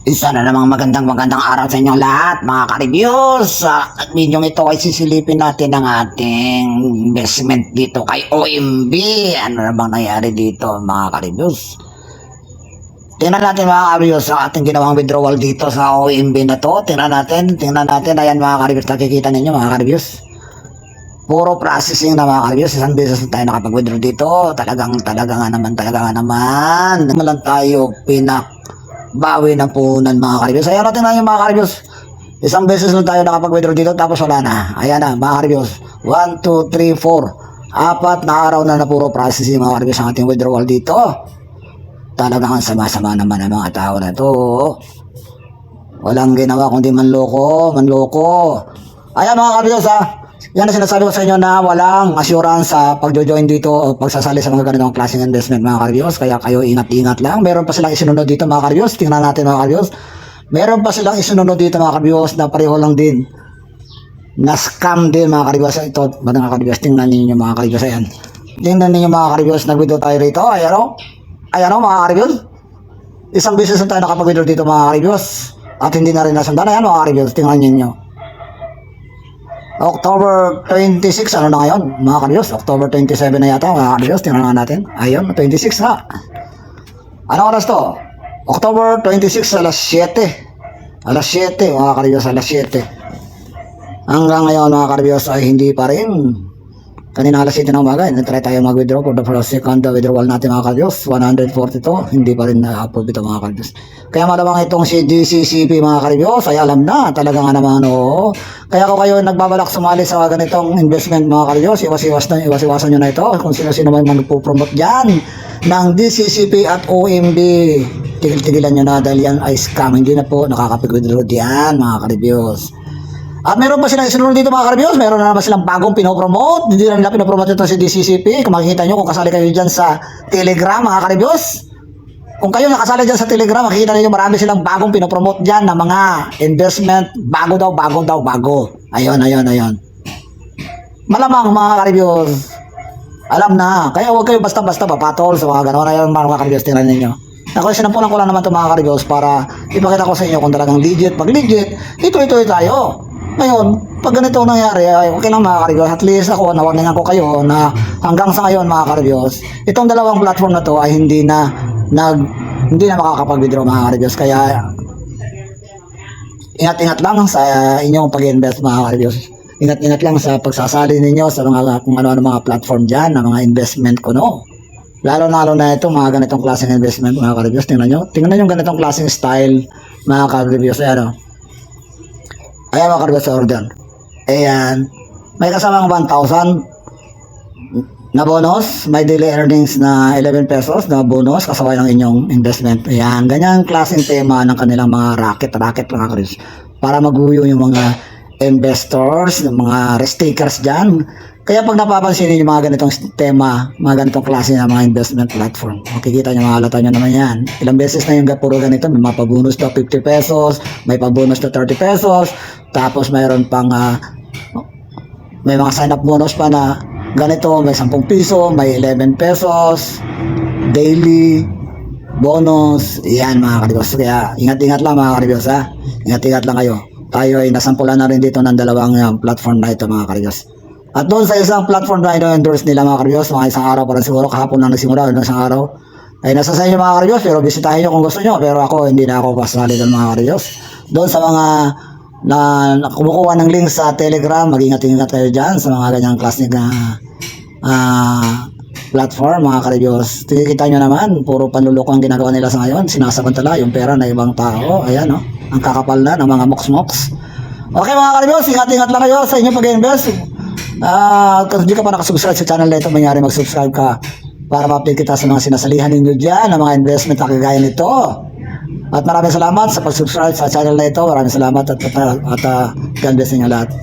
Isa na namang magandang araw sa inyong lahat mga ka-reviews. Sa video ito ay sisilipin natin ang ating investment dito kay OMB. Ano na bang nangyari dito mga ka-reviews? Tingnan natin mga ka-reviews sa ating ginawang withdrawal dito sa OMB na to. Tingnan natin. Ayan mga ka-reviews, nakikita ninyo mga ka-reviews. Puro processing na mga ka-reviews. Isang beses na tayo nakapag-withdraw dito. Talaga nga naman. Malang tayo bawi ng punan mga ka-reviews. Ayan natin na yung mga ka-reviews. Isang beses lang tayo nakapag-withdraw dito tapos wala na. Ayan na mga ka-reviews. 1, 2, 3, 4. 4 na araw na puro processing mga ka-reviews ang ating withdrawal dito. Talagang sama-sama naman ang mga tao na to. Walang ginawa kundi manloko. Ayan mga ka-reviews ha. Yan ang sinasabi ko sa inyo na walang assurance sa pag-join dito o pagsasali sa mga ganitong klaseng investment mga ka-reviews. Kaya kayo ingat-ingat lang. Meron pa silang isinunod dito mga ka-reviews. Tingnan natin mga ka-reviews. Meron pa silang isinunod dito mga ka-reviews na pareho lang din. Na-scam din mga ka-reviews. Ito mga ka-reviews. Tingnan ninyo mga ka-reviews. Ayan. Tingnan ninyo mga ka-reviews. Nag-withdraw tayo rito. Ayan o mga ka-reviews. Isang beses na tayo nakapag-withdraw dito mga ka-reviews. At hindi na rin nasundan. Ayan mga ka-reviews. Tingnan ninyo. October 26, ano na ngayon mga ka-reviews? October 27 na yata mga ka-reviews. Tingnan nga natin. Ayun, 26 na. Ano oras to? October 26 alas 7. Alas 7 mga ka-reviews, alas 7. Hanggang ngayon mga ka-reviews ay hindi pa rin. Kanina alas 7 ng umaga, try tayo mag-withdraw for the second withdrawal natin mga ka-reviews. 142, hindi pa rin na-approve ito mga ka-reviews. Kaya malamang itong si DCCP mga ka-reviews ay alam na, talaga nga naman Kaya kung kayo nagbabalak sumali sa ganitong investment mga ka-reviews, iwas-iwasan nyo na ito. Kung sino-sino man magpo-promote dyan ng DCCP at OMB, tigil-tigilan nyo na dahil yan ay scam. Hindi na po nakakapag-withdraw diyan mga ka-reviews. At meron pa silang isunod dito mga ka-reviews, meron na naman silang bagong pinopromote. Hindi na nila pinopromote ito si DCCP. Kung makikita nyo, kung kasali kayo dyan sa Telegram mga ka-reviews, kung kayo nakasali dyan sa Telegram, makikita nyo marami silang bagong pinopromote dyan na mga investment, bago. Ayun. Malamang mga ka-reviews, alam na. Kaya huwag kayo basta-basta papatol sa mga gano'n. Ayun mga ka-reviews, tingnan ninyo. Ako sinapunan ko lang naman ito mga ka-reviews para ipakita ko sa inyo kung talagang legit. Pag legit, ito tayo. Ngayon, pag ganito nangyari, okay lang mga ka-reviews. At least ako, nawarningan ko kayo na hanggang sa ngayon mga ka-reviews, itong dalawang platform na to ay hindi na makakapag-withdraw mga ka-reviews. Kaya, ingat-ingat lang sa inyong pag-invest mga ka-reviews. Ingat-ingat lang sa pagsasali ninyo sa mga kung ano-ano mga platform dyan, na mga investment ko Lalo na itong mga ganitong klaseng investment mga ka-reviews. Tingnan nyo ganitong klaseng style mga ka-reviews. Ayan mga ka-reviews order. Ayan. May kasamang 1,000 na bonus. May daily earnings na 11 pesos na bonus kasabay ng inyong investment. Ayan. Ganyang klaseng tema ng kanilang mga racket mga ka-reviews. Para maguyo yung mga investors, yung mga risk takers dyan. Kaya pag napapansin niyo mga ganitong tema, mga ganitong klase ng mga investment platform, makikita niyo, mahalata niyo naman yan. Ilang beses na yung puro ganito, may mga pabonus na 50 pesos, may pabonus na 30 pesos, tapos mayroon pang, may mga sign-up bonus pa na ganito, may 10 piso, may 11 pesos, daily, bonus, yan mga ka-reviews. Kaya ingat-ingat lang mga ka-reviews ha. Ingat-ingat lang kayo. Tayo ay nasampulan na rin dito ng dalawang platform na ito mga ka-reviews. At doon sa isang platform na ino-endorse nila mga ka-reviews, mga isang araw pa rin siguro, kahapon lang nagsimula, isang araw, ay nasa sa inyo mga ka-reviews, pero bisitahin nyo kung gusto nyo. Pero ako, hindi na ako pasali doon mga ka-reviews. Doon sa mga na kumukuha ng link sa Telegram, mag-ingat-ingat kayo dyan sa mga ganyang klase na platform mga ka-reviews. Kita nyo naman, puro panluloko ang ginagawa nila sa ngayon. Sinasabantala yung pera na ibang tao. Ayan ang kakapal na ng mga moks-moks. Okay mga ka-reviews, ingat-ingat lang kayo sa inyo pag-invest. Kung hindi ka pa nakasubscribe sa channel na ito, mangyari mag-subscribe ka para ma-update kita sa mga sinasalihan ninyo dyan, ng mga investment na kagaya nito. At maraming salamat sa pag-subscribe sa channel na ito. Maraming salamat at God bless ninyo lahat.